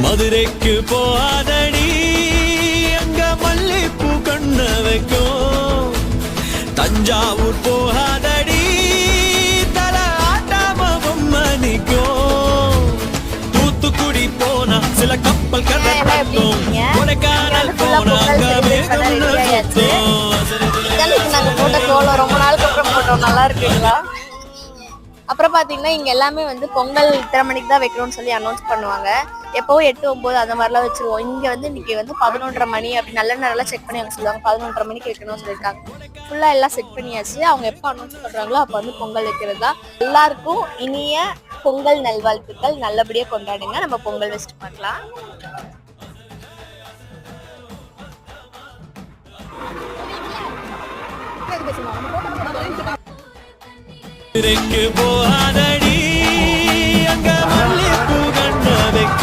மதுரைக்கு போகாதடி அங்க மல்லிப்பூ கண்ண வைக்கும். தஞ்சாவூர் போகாதடி தல ஆட்டாம பொம்மணிக்கும். தூத்துக்குடி போனா சில கப்பல் கதை கட்டும். கொடைக்கானல் போனா ரொம்ப நாளுக்கு அப்புறம் போட்டோம். நல்லா இருக்குங்களா? அப்புறம் பாத்தீங்கன்னா இங்க எல்லாமே வந்து பொங்கல் இத்தனை மணிக்கு தான் வைக்கணும்னு சொல்லி அனௌன்ஸ் பண்ணுவாங்க. எப்பவும் 8, 9 அந்த மாதிரிலாம் வச்சிருவோம். இங்க வந்து இன்னைக்கு வந்து 11:30 மணி அப்படி நல்ல நேரம் செக் பண்ணி அவங்க சொல்லுவாங்க. 11:30 மணிக்கு வைக்கணும்னு சொல்லியிருக்காங்க. ஃபுல்லா எல்லாம் செட் பண்ணியாச்சு. அவங்க எப்போ அனௌன்ஸ் பண்றாங்களோ அப்போ வந்து பொங்கல் வைக்கிறதா. எல்லாருக்கும் இனிய பொங்கல் நல்வாழ்த்துக்கள். நல்லபடியா கொண்டாடுங்க. நம்ம பொங்கல் வச்சுட்டு பார்க்கலாம். போகாதடி